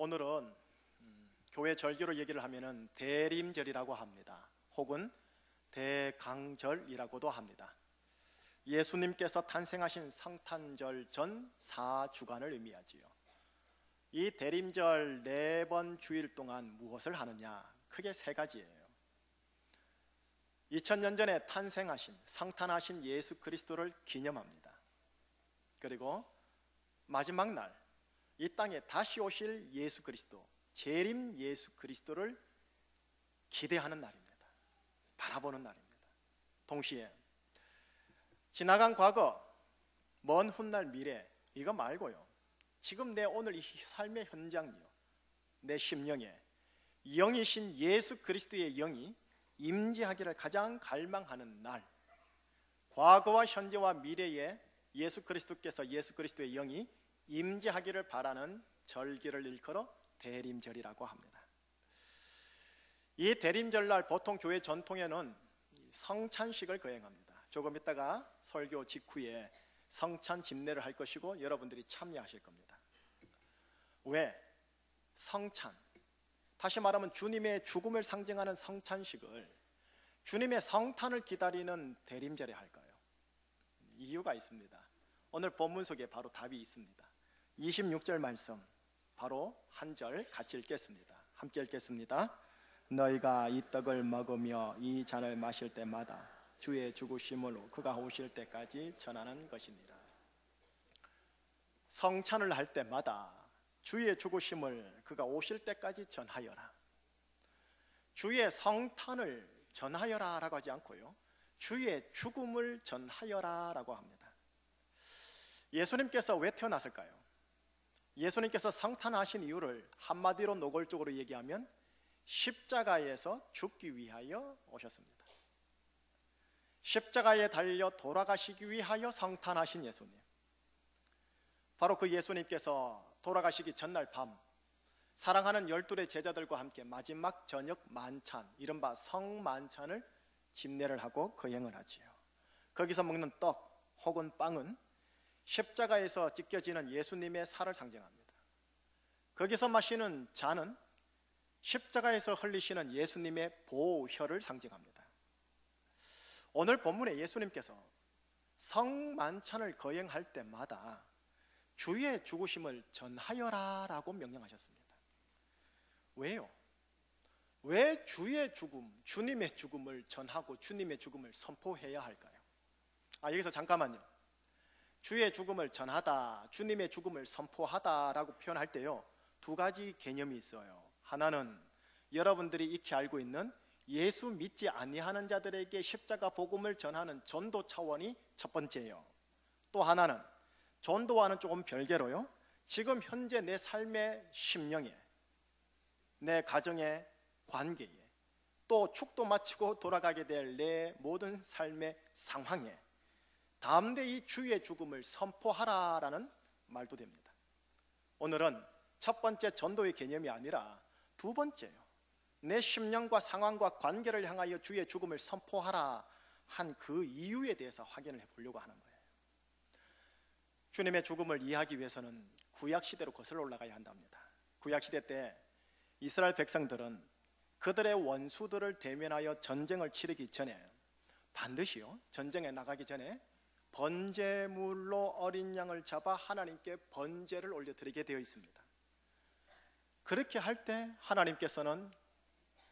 오늘은 교회 절기로 얘기를 하면은 대림절이라고 합니다. 혹은 대강절이라고도 합니다. 예수님께서 탄생하신 성탄절 전 4주간을 의미하지요. 이 대림절 4번 주일 동안 무엇을 하느냐? 크게 3가지예요. 2000년 전에 탄생하신, 성탄하신 예수 그리스도를 기념합니다. 그리고 마지막 날 이 땅에 다시 오실 예수 그리스도, 재림 예수 그리스도를 기대하는 날입니다. 바라보는 날입니다. 동시에 지나간 과거, 먼 훗날 미래, 이거 말고요, 지금 내 오늘 이 삶의 현장이요, 내 심령에 영이신 예수 그리스도의 영이 임재하기를 가장 갈망하는 날, 과거와 현재와 미래에 예수 그리스도께서, 예수 그리스도의 영이 임재하기를 바라는 절기를 일컬어 대림절이라고 합니다. 이 대림절날 보통 교회 전통에는 성찬식을 거행합니다. 조금 있다가 설교 직후에 성찬 집례를 할 것이고 여러분들이 참여하실 겁니다. 왜? 성찬, 다시 말하면 주님의 죽음을 상징하는 성찬식을 주님의 성탄을 기다리는 대림절에 할까요? 이유가 있습니다. 오늘 본문 속에 바로 답이 있습니다. 26절 말씀 바로 한 절 같이 읽겠습니다. 함께 읽겠습니다. 너희가 이 떡을 먹으며 이 잔을 마실 때마다 주의 죽으심으로 그가 오실 때까지 전하는 것이니라. 성찬을 할 때마다 주의 죽으심을 그가 오실 때까지 전하여라. 주의 성탄을 전하여라 라고 하지 않고요, 주의 죽음을 전하여라 라고 합니다. 예수님께서 왜 태어났을까요? 예수님께서 성탄하신 이유를 한마디로 노골적으로 얘기하면 십자가에서 죽기 위하여 오셨습니다. 십자가에 달려 돌아가시기 위하여 성탄하신 예수님, 바로 그 예수님께서 돌아가시기 전날 밤 사랑하는 12의 제자들과 함께 마지막 저녁 만찬, 이른바 성만찬을 집례를 하고 거행을 하지요. 거기서 먹는 떡 혹은 빵은 십자가에서 찢겨지는 예수님의 살을 상징합니다. 거기서 마시는 잔은 십자가에서 흘리시는 예수님의 보혈을 상징합니다. 오늘 본문에 예수님께서 성만찬을 거행할 때마다 주의 죽으심을 전하여라 라고 명령하셨습니다. 왜요? 왜 주의 죽음, 주님의 죽음을 전하고 주님의 죽음을 선포해야 할까요? 여기서 잠깐만요. 주의 죽음을 전하다, 주님의 죽음을 선포하다 라고 표현할 때요, 2가지 개념이 있어요. 하나는 여러분들이 익히 알고 있는 예수 믿지 아니하는 자들에게 십자가 복음을 전하는 전도 차원이 첫 번째예요. 또 하나는 전도와는 조금 별개로요, 지금 현재 내 삶의 심령에, 내 가정의 관계에, 또 축도 마치고 돌아가게 될 내 모든 삶의 상황에 담대히 주의 죽음을 선포하라라는 말도 됩니다. 오늘은 첫 번째 전도의 개념이 아니라 2번째요, 내 심령과 상황과 관계를 향하여 주의 죽음을 선포하라 한 그 이유에 대해서 확인을 해보려고 하는 거예요. 주님의 죽음을 이해하기 위해서는 구약시대로 거슬러 올라가야 한답니다. 구약시대 때 이스라엘 백성들은 그들의 원수들을 대면하여 전쟁을 치르기 전에 반드시요, 전쟁에 나가기 전에 번제물로 어린 양을 잡아 하나님께 번제를 올려드리게 되어 있습니다. 그렇게 할 때 하나님께서는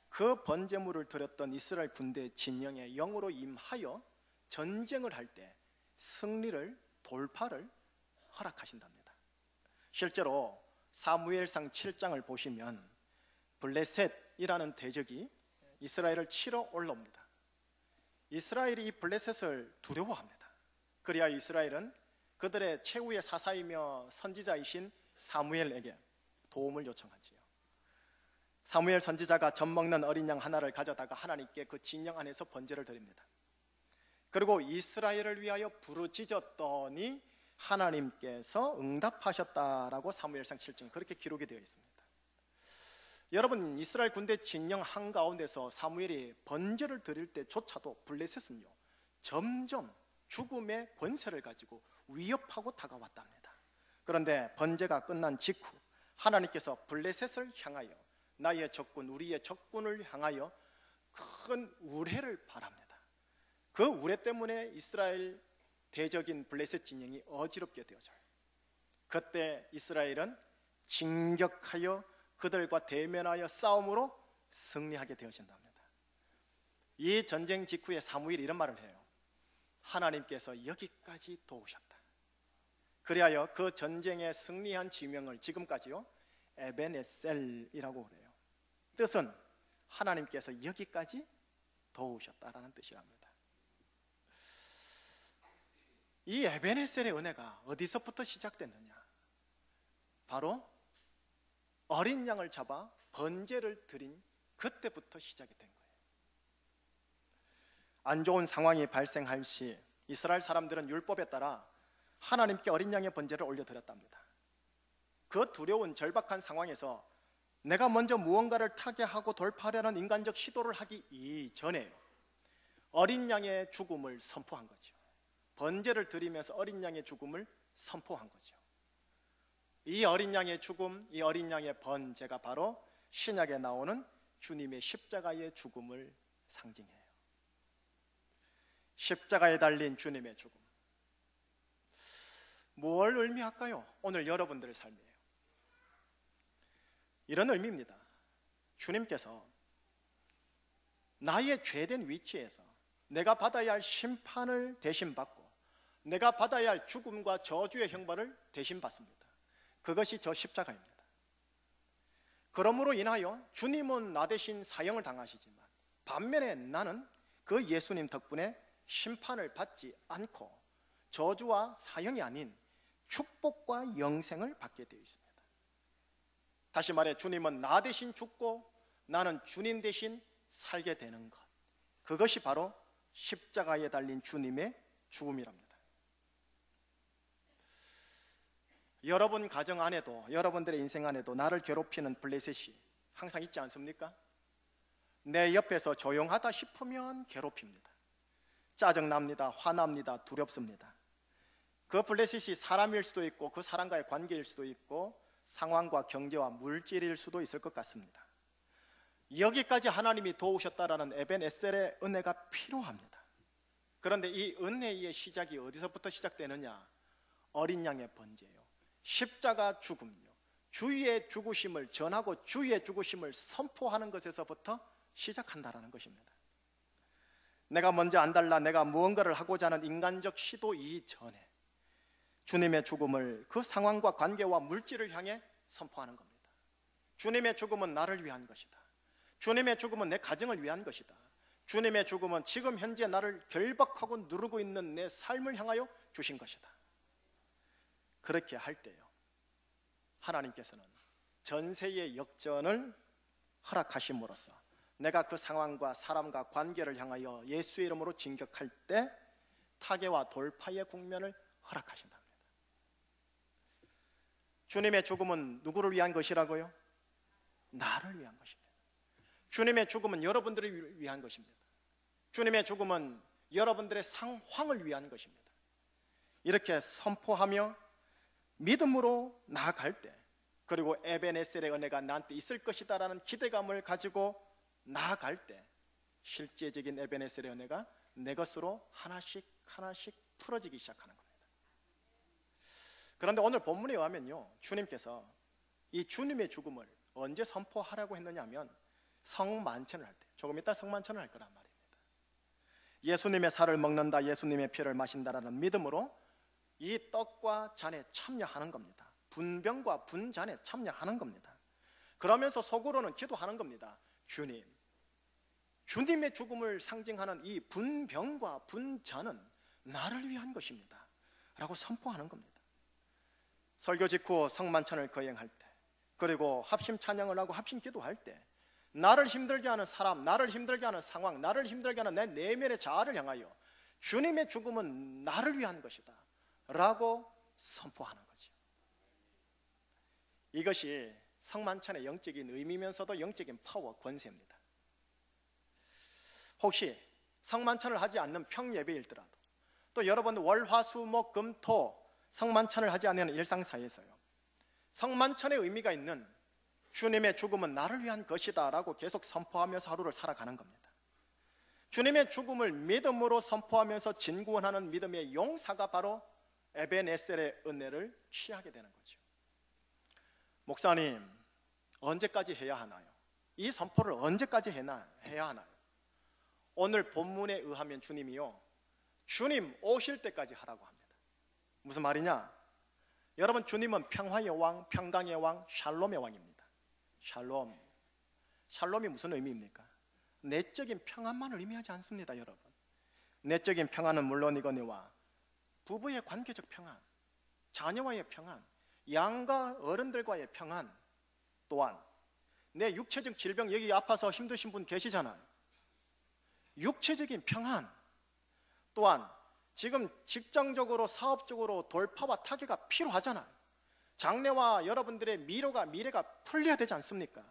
그 번제물을 드렸던 이스라엘 군대의 진영에 영으로 임하여 전쟁을 할 때 승리를, 돌파를 허락하신답니다. 실제로 사무엘상 7장을 보시면 블레셋이라는 대적이 이스라엘을 치러 올라옵니다. 이스라엘이 이 블레셋을 두려워합니다. 그래야 이스라엘은 그들의 최후의 사사이며 선지자이신 사무엘에게 도움을 요청하지요. 사무엘 선지자가 젖 먹는 어린 양 하나를 가져다가 하나님께 그 진영 안에서 번제를 드립니다. 그리고 이스라엘을 위하여 부르짖었더니 하나님께서 응답하셨다라고 사무엘상 7장 그렇게 기록이 되어 있습니다. 여러분, 이스라엘 군대 진영 한가운데서 사무엘이 번제를 드릴 때조차도 블레셋은요, 점점 죽음의 권세를 가지고 위협하고 다가왔답니다. 그런데 번제가 끝난 직후 하나님께서 블레셋을 향하여, 나의 적군, 우리의 적군을 향하여 큰 우레를 바랍니다. 그 우레 때문에 이스라엘 대적인 블레셋 진영이 어지럽게 되어져요. 그때 이스라엘은 진격하여 그들과 대면하여 싸움으로 승리하게 되어진답니다. 이 전쟁 직후에 사무엘이 이런 말을 해요. 하나님께서 여기까지 도우셨다. 그리하여 그 전쟁에 승리한 지명을 지금까지요 에벤에셀이라고 그래요. 뜻은 하나님께서 여기까지 도우셨다라는 뜻이랍니다. 이 에벤에셀의 은혜가 어디서부터 시작됐느냐? 바로 어린 양을 잡아 번제를 드린 그때부터 시작이 된 거예요. 안 좋은 상황이 발생할 시 이스라엘 사람들은 율법에 따라 하나님께 어린 양의 번제를 올려드렸답니다. 그 두려운 절박한 상황에서 내가 먼저 무언가를 타개하고 돌파하려는 인간적 시도를 하기 이전에 어린 양의 죽음을 선포한 거죠. 번제를 드리면서 어린 양의 죽음을 선포한 거죠. 이 어린 양의 죽음, 이 어린 양의 번제가 바로 신약에 나오는 주님의 십자가의 죽음을 상징해요. 십자가에 달린 주님의 죽음, 뭘 의미할까요? 오늘 여러분들의 삶이에요. 이런 의미입니다. 주님께서 나의 죄된 위치에서 내가 받아야 할 심판을 대신 받고 내가 받아야 할 죽음과 저주의 형벌을 대신 받습니다. 그것이 저 십자가입니다. 그러므로 인하여 주님은 나 대신 사형을 당하시지만 반면에 나는 그 예수님 덕분에 심판을 받지 않고 저주와 사형이 아닌 축복과 영생을 받게 되어 있습니다. 다시 말해 주님은 나 대신 죽고 나는 주님 대신 살게 되는 것, 그것이 바로 십자가에 달린 주님의 죽음이랍니다. 여러분 가정 안에도, 여러분들의 인생 안에도 나를 괴롭히는 블레셋이 항상 있지 않습니까? 내 옆에서 조용하다 싶으면 괴롭힙니다. 짜증납니다. 화납니다. 두렵습니다. 그 블레셋이 사람일 수도 있고 그 사람과의 관계일 수도 있고 상황과 경제와 물질일 수도 있을 것 같습니다. 여기까지 하나님이 도우셨다라는 에벤에셀의 은혜가 필요합니다. 그런데 이 은혜의 시작이 어디서부터 시작되느냐? 어린 양의 번제요, 십자가 죽음요, 주의 죽으심을 전하고 주의 죽으심을 선포하는 것에서부터 시작한다라는 것입니다. 내가 먼저 안달나 내가 무언가를 하고자 하는 인간적 시도 이전에 주님의 죽음을 그 상황과 관계와 물질을 향해 선포하는 겁니다. 주님의 죽음은 나를 위한 것이다. 주님의 죽음은 내 가정을 위한 것이다. 주님의 죽음은 지금 현재 나를 결박하고 누르고 있는 내 삶을 향하여 주신 것이다. 그렇게 할 때요, 하나님께서는 전세의 역전을 허락하심으로써 내가 그 상황과 사람과 관계를 향하여 예수의 이름으로 진격할 때 타개와 돌파의 국면을 허락하신답니다. 주님의 죽음은 누구를 위한 것이라고요? 나를 위한 것입니다. 주님의 죽음은 여러분들을 위한 것입니다. 주님의 죽음은 여러분들의 상황을 위한 것입니다. 이렇게 선포하며 믿음으로 나아갈 때, 그리고 에벤에셀의 은혜가 나한테 있을 것이다 라는 기대감을 가지고 나아갈 때 실제적인 에벤에셀의 은혜가 내 것으로 하나씩 하나씩 풀어지기 시작하는 겁니다. 그런데 오늘 본문에 의하면요, 주님께서 이 주님의 죽음을 언제 선포하라고 했느냐 하면 성만찬을 할 때, 조금 이따 성만찬을 할 거란 말입니다. 예수님의 살을 먹는다, 예수님의 피를 마신다라는 믿음으로 이 떡과 잔에 참여하는 겁니다. 분병과 분잔에 참여하는 겁니다. 그러면서 속으로는 기도하는 겁니다. 주님, 주님의 죽음을 상징하는 이 분병과 분잔은 나를 위한 것입니다 라고 선포하는 겁니다. 설교 직후 성만찬을 거행할 때, 그리고 합심 찬양을 하고 합심 기도할 때 나를 힘들게 하는 사람, 나를 힘들게 하는 상황, 나를 힘들게 하는 내 내면의 자아를 향하여 주님의 죽음은 나를 위한 것이다 라고 선포하는 거죠. 이것이 성만찬의 영적인 의미면서도 영적인 파워, 권세입니다. 혹시 성만찬을 하지 않는 평예배일더라도, 또 여러분 월, 화, 수, 목, 금, 토 성만찬을 하지 않는 일상사에서요, 성만찬의 의미가 있는 주님의 죽음은 나를 위한 것이다 라고 계속 선포하면서 하루를 살아가는 겁니다. 주님의 죽음을 믿음으로 선포하면서 진구원하는 믿음의 용사가 바로 에벤에셀의 은혜를 취하게 되는 거죠. 목사님, 언제까지 해야 하나요? 이 선포를 언제까지 해야 하나요? 오늘 본문에 의하면 주님이요, 주님 오실 때까지 하라고 합니다. 무슨 말이냐? 여러분, 주님은 평화의 왕, 평강의 왕, 샬롬의 왕입니다. 샬롬이 무슨 의미입니까? 내적인 평안만을 의미하지 않습니다. 여러분, 내적인 평안은 물론이거니와 부부의 관계적 평안, 자녀와의 평안, 양가 어른들과의 평안, 또한 내 육체적 질병, 여기 아파서 힘드신 분 계시잖아요. 육체적인 평안, 또한 지금 직장적으로 사업적으로 돌파와 타개가 필요하잖아요. 장래와 여러분들의 미래가 풀려야 되지 않습니까?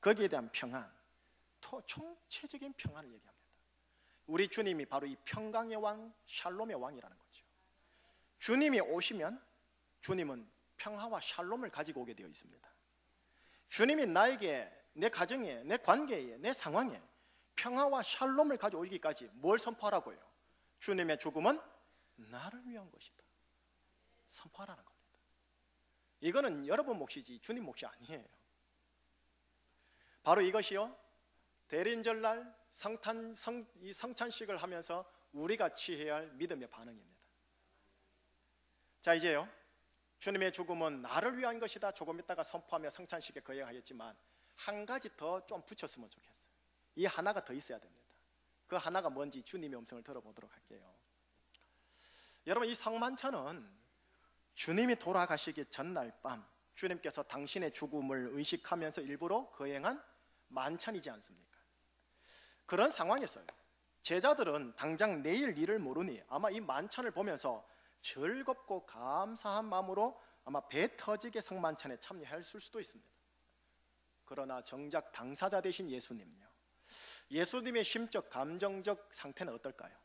거기에 대한 평안, 총체적인 평안을 얘기합니다. 우리 주님이 바로 이 평강의 왕, 샬롬의 왕이라는 거죠. 주님이 오시면 주님은 평화와 샬롬을 가지고 오게 되어 있습니다. 주님이 나에게, 내 가정에, 내 관계에, 내 상황에 평화와 샬롬을 가져오기까지 뭘 선포하라고요? 주님의 죽음은 나를 위한 것이다, 선포하라는 겁니다. 이거는 여러분 몫이지 주님 몫이 아니에요. 바로 이것이요, 대린절날 성찬식을 하면서 우리가 취해야 할 믿음의 반응입니다. 자, 이제요, 주님의 죽음은 나를 위한 것이다 조금 있다가 선포하며 성찬식에 거행하겠지만 한 가지 더 좀 붙였으면 좋겠어요. 이 하나가 더 있어야 됩니다. 그 하나가 뭔지 주님의 음성을 들어보도록 할게요. 여러분, 이 성만찬은 주님이 돌아가시기 전날 밤 주님께서 당신의 죽음을 의식하면서 일부러 거행한 만찬이지 않습니까? 그런 상황에서요, 제자들은 당장 내일 일을 모르니 아마 이 만찬을 보면서 즐겁고 감사한 마음으로 아마 배 터지게 성만찬에 참여했을 수도 있습니다. 그러나 정작 당사자 되신 예수님요, 예수님의 심적 감정적 상태는 어떨까요?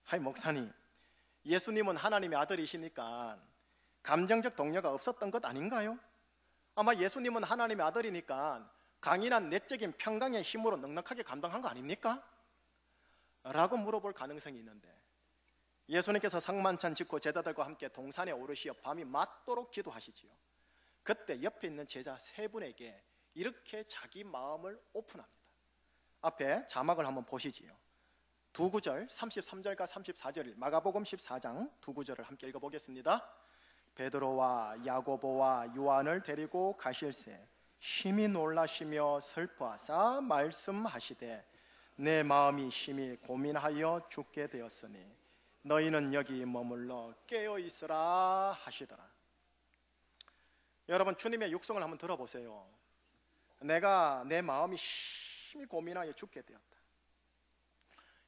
하이 목사님, 예수님은 하나님의 아들이시니까 감정적 동료가 없었던 것 아닌가요? 아마 예수님은 하나님의 아들이니까 강인한 내적인 평강의 힘으로 넉넉하게 감당한 거 아닙니까? 라고 물어볼 가능성이 있는데, 예수님께서 성만찬 직후 제자들과 함께 동산에 오르시어 밤이 맞도록 기도하시지요. 그때 옆에 있는 제자 세 분에게 이렇게 자기 마음을 오픈합니다. 앞에 자막을 한번 보시지요. 두 구절, 33절과 34절, 마가복음 14장 두 구절을 함께 읽어보겠습니다. 베드로와 야고보와 요한을 데리고 가실새 심히 놀라시며 슬퍼하사 말씀하시되 내 마음이 심히 고민하여 죽게 되었으니 너희는 여기 머물러 깨어있으라 하시더라. 여러분, 주님의 육성을 한번 들어보세요. 내가 내 마음이 심히 고민하여 죽게 되었다.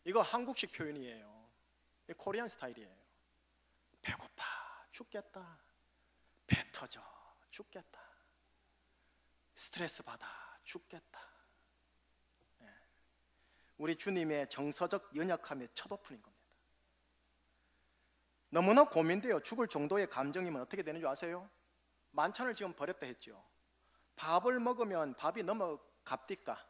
이거 한국식 표현이에요. 코리안 스타일이에요. 배고파 죽겠다, 배 터져 죽겠다, 스트레스 받아 죽겠다. 우리 주님의 정서적 연약함의 첫 오픈인 겁니다. 너무나 고민되어 죽을 정도의 감정이면 어떻게 되는 줄 아세요? 만찬을 지금 버렸다 했죠. 밥을 먹으면 밥이 넘어갑니까?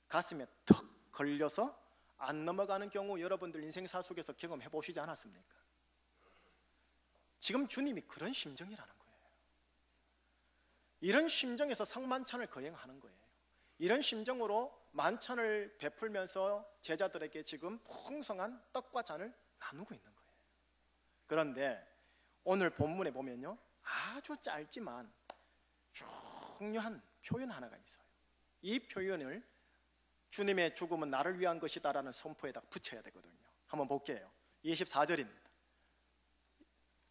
가슴에 턱 걸려서 안 넘어가는 경우 여러분들 인생사 속에서 경험해 보시지 않았습니까? 지금 주님이 그런 심정이라는 거예요. 이런 심정에서 성만찬을 거행하는 거예요. 이런 심정으로 만찬을 베풀면서 제자들에게 지금 풍성한 떡과 잔을 나누고 있는 거예요. 그런데 오늘 본문에 보면요, 아주 짧지만 중요한 표현 하나가 있어요. 이 표현을 주님의 죽음은 나를 위한 것이다 라는 선포에다 붙여야 되거든요. 한번 볼게요. 24절입니다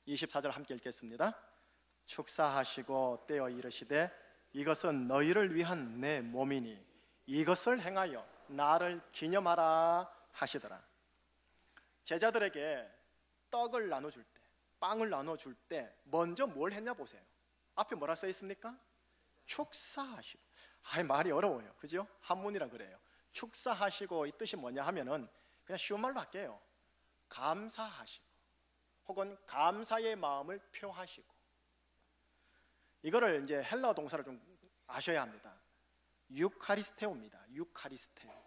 24절 함께 읽겠습니다. 축사하시고 떼어 이르시되 이것은 너희를 위한 내 몸이니 이것을 행하여 나를 기념하라 하시더라. 제자들에게 떡을 나눠줄 때, 빵을 나눠줄 때 먼저 뭘 했냐 보세요. 앞에 뭐라 써 있습니까? 축사하시고. 말이 어려워요, 그죠? 한문이라 그래요. 축사하시고 이 뜻이 뭐냐 하면은 그냥 쉬운 말로 할게요. 감사하시고 혹은 감사의 마음을 표하시고 이거를 이제 헬라어 동사를 좀 아셔야 합니다. 유카리스테오입니다. 유카리스테오.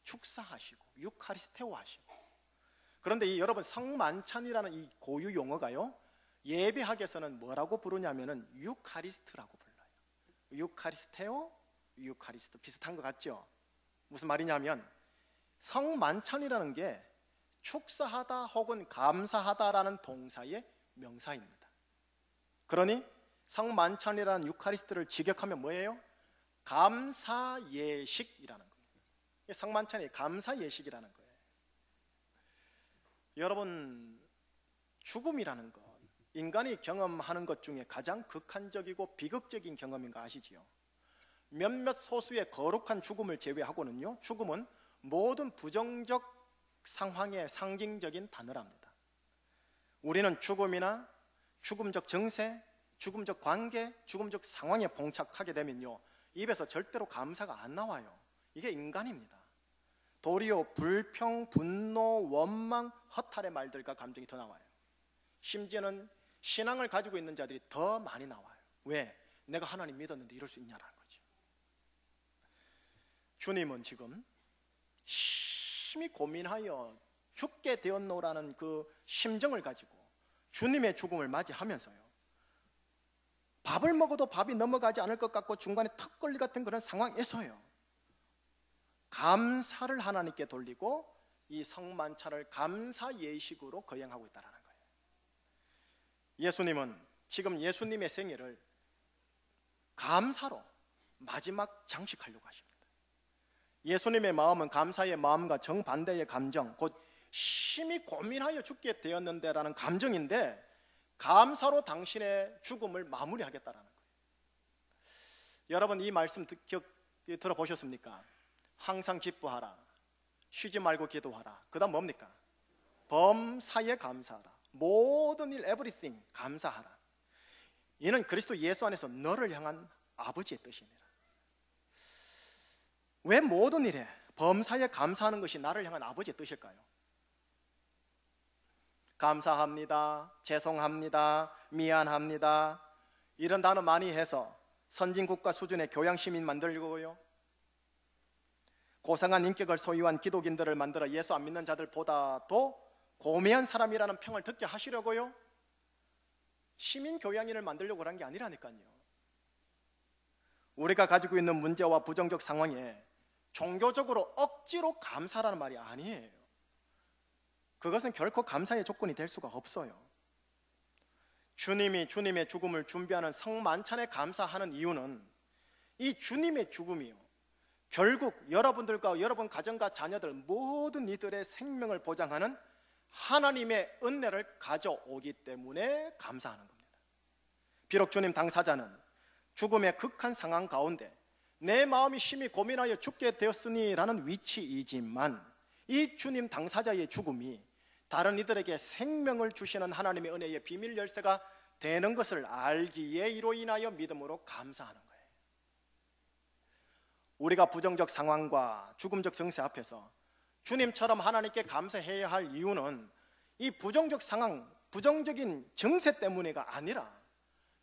축사하시고 유카리스테오 하시고. 그런데 이 여러분 성만찬이라는 이 고유 용어가요, 예배학에서는 뭐라고 부르냐면은 유카리스트라고 불러요. 유카리스테오, 유카리스트 비슷한 것 같죠? 무슨 말이냐면 성만찬이라는 게 축사하다 혹은 감사하다라는 동사의 명사입니다. 그러니 성만찬이라는 유카리스트를 직역하면 뭐예요? 감사예식이라는 겁니다. 성만찬이 감사예식이라는 거예요. 여러분, 죽음이라는 것, 인간이 경험하는 것 중에 가장 극한적이고 비극적인 경험인 거 아시지요? 몇몇 소수의 거룩한 죽음을 제외하고는요, 죽음은 모든 부정적 상황의 상징적인 단어랍니다. 우리는 죽음이나 죽음적 정세, 죽음적 관계, 죽음적 상황에 봉착하게 되면요, 입에서 절대로 감사가 안 나와요. 이게 인간입니다. 도리어 불평, 분노, 원망, 허탈의 말들과 감정이 더 나와요. 심지어는 신앙을 가지고 있는 자들이 더 많이 나와요. 왜? 내가 하나님 믿었는데 이럴 수 있냐라는 거죠. 주님은 지금 심히 고민하여 죽게 되었노라는 그 심정을 가지고 주님의 죽음을 맞이하면서요, 밥을 먹어도 밥이 넘어가지 않을 것 같고 중간에 턱걸리 같은 그런 상황에서요, 감사를 하나님께 돌리고 이 성만찬을 감사 예식으로 거행하고 있다는 거예요. 예수님은 지금 예수님의 생애를 감사로 마지막 장식하려고 하십니다. 예수님의 마음은 감사의 마음과 정반대의 감정, 곧 심히 고민하여 죽게 되었는데라는 감정인데, 감사로 당신의 죽음을 마무리하겠다라는 거예요. 여러분, 이 말씀 들어보셨습니까? 항상 기뻐하라, 쉬지 말고 기도하라. 그 다음 뭡니까? 범사에 감사하라. 모든 일, everything 감사하라. 이는 그리스도 예수 안에서 너를 향한 아버지의 뜻입니다. 왜 모든 일에 범사에 감사하는 것이 나를 향한 아버지의 뜻일까요? 감사합니다, 죄송합니다, 미안합니다, 이런 단어 많이 해서 선진국가 수준의 교양시민 만들고요, 고상한 인격을 소유한 기독인들을 만들어 예수 안 믿는 자들보다도 고매한 사람이라는 평을 듣게 하시려고요, 시민교양인을 만들려고 하는 게 아니라니까요. 우리가 가지고 있는 문제와 부정적 상황에 종교적으로 억지로 감사라는 말이 아니에요. 그것은 결코 감사의 조건이 될 수가 없어요. 주님이 주님의 죽음을 준비하는 성만찬에 감사하는 이유는 이 주님의 죽음이요, 결국 여러분들과 여러분 가정과 자녀들 모든 이들의 생명을 보장하는 하나님의 은혜를 가져오기 때문에 감사하는 겁니다. 비록 주님 당사자는 죽음의 극한 상황 가운데 내 마음이 심히 고민하여 죽게 되었으니 라는 위치이지만, 이 주님 당사자의 죽음이 다른 이들에게 생명을 주시는 하나님의 은혜의 비밀 열쇠가 되는 것을 알기에 이로 인하여 믿음으로 감사하는 거예요. 우리가 부정적 상황과 죽음적 정세 앞에서 주님처럼 하나님께 감사해야 할 이유는 이 부정적 상황, 부정적인 정세 때문에가 아니라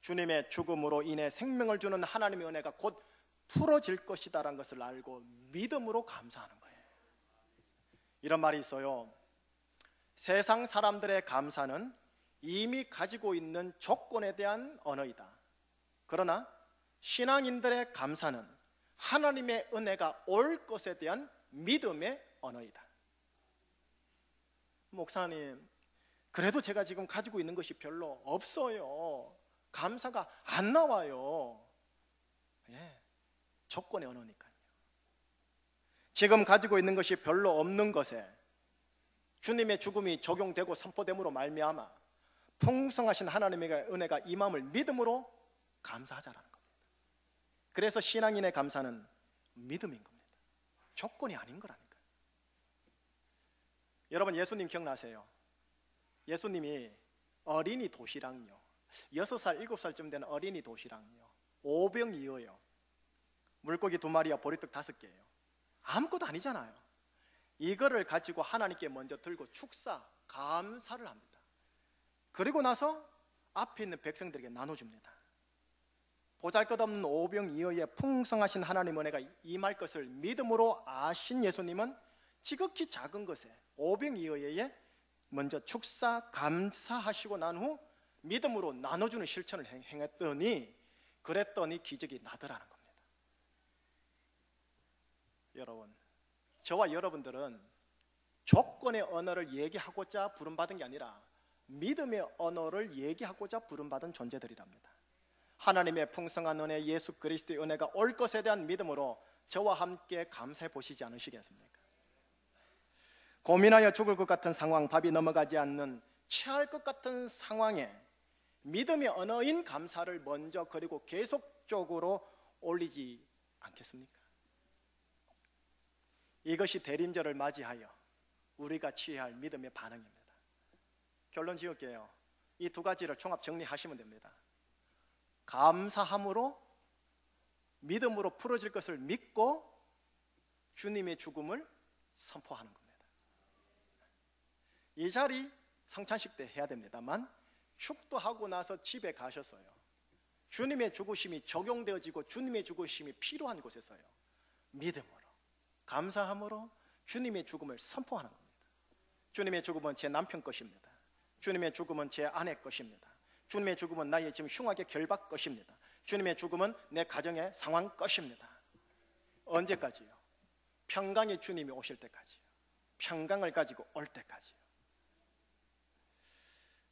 주님의 죽음으로 인해 생명을 주는 하나님의 은혜가 곧 풀어질 것이다라는 것을 알고 믿음으로 감사하는 거예요. 이런 말이 있어요. 세상 사람들의 감사는 이미 가지고 있는 조건에 대한 언어이다. 그러나 신앙인들의 감사는 하나님의 은혜가 올 것에 대한 믿음의 언어이다. 목사님, 그래도 제가 지금 가지고 있는 것이 별로 없어요. 감사가 안 나와요. 예, 조건의 언어니까요. 지금 가지고 있는 것이 별로 없는 것에 주님의 죽음이 적용되고 선포됨으로 말미암아 풍성하신 하나님의 은혜가 임함을 믿음으로 감사하자라는 겁니다. 그래서 신앙인의 감사는 믿음인 겁니다. 조건이 아닌 거라니까요. 여러분, 예수님 기억나세요? 예수님이 어린이 도시락요, 6살, 7살쯤 되는 어린이 도시락요 5병이어요. 물고기 2마리와 보리떡 5개예요. 아무것도 아니잖아요. 이거를 가지고 하나님께 먼저 들고 축사, 감사를 합니다. 그리고 나서 앞에 있는 백성들에게 나눠줍니다. 보잘것없는 오병이어의 풍성하신 하나님 은혜가 임할 것을 믿음으로 아신 예수님은 지극히 작은 것에 오병이어에 먼저 축사 감사하시고 난 후 믿음으로 나눠주는 실천을 행했더니 그랬더니 기적이 나더라는 겁니다. 여러분, 저와 여러분들은 조건의 언어를 얘기하고자 부름받은 게 아니라 믿음의 언어를 얘기하고자 부름받은 존재들이랍니다. 하나님의 풍성한 은혜, 예수 그리스도의 은혜가 올 것에 대한 믿음으로 저와 함께 감사해 보시지 않으시겠습니까? 고민하여 죽을 것 같은 상황, 밥이 넘어가지 않는 체할 것 같은 상황에 믿음의 언어인 감사를 먼저 그리고 계속적으로 올리지 않겠습니까? 이것이 대림절을 맞이하여 우리가 취해야 할 믿음의 반응입니다. 결론 지을게요. 이 두 가지를 종합 정리하시면 됩니다. 감사함으로 믿음으로 풀어질 것을 믿고 주님의 죽음을 선포하는 겁니다. 이 자리 성찬식 때 해야 됩니다만 축도하고 나서 집에 가셨어요. 주님의 죽으심이 적용되어지고 주님의 죽으심이 필요한 곳에서요, 믿음으로 감사함으로 주님의 죽음을 선포하는 겁니다. 주님의 죽음은 제 남편 것입니다. 주님의 죽음은 제 아내 것입니다. 주님의 죽음은 나의 지금 흉악의 결박 것입니다. 주님의 죽음은 내 가정의 상황 것입니다. 언제까지요? 평강의 주님이 오실 때까지요. 평강을 가지고 올 때까지요.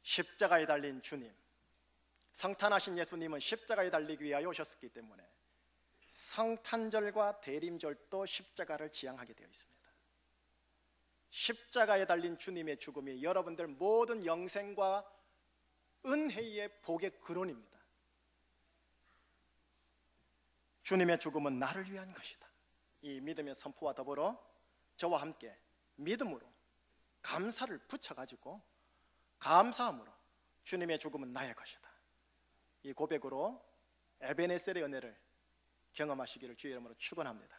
십자가에 달린 주님, 성탄하신 예수님은 십자가에 달리기 위하여 오셨기 때문에 성탄절과 대림절도 십자가를 지향하게 되어 있습니다. 십자가에 달린 주님의 죽음이 여러분들 모든 영생과 은혜의 복의 근원입니다. 주님의 죽음은 나를 위한 것이다. 이 믿음의 선포와 더불어 저와 함께 믿음으로 감사를 붙여가지고 감사함으로 주님의 죽음은 나의 것이다, 이 고백으로 에베네셀의 은혜를 경험하시기를 주의 이름으로 축원합니다.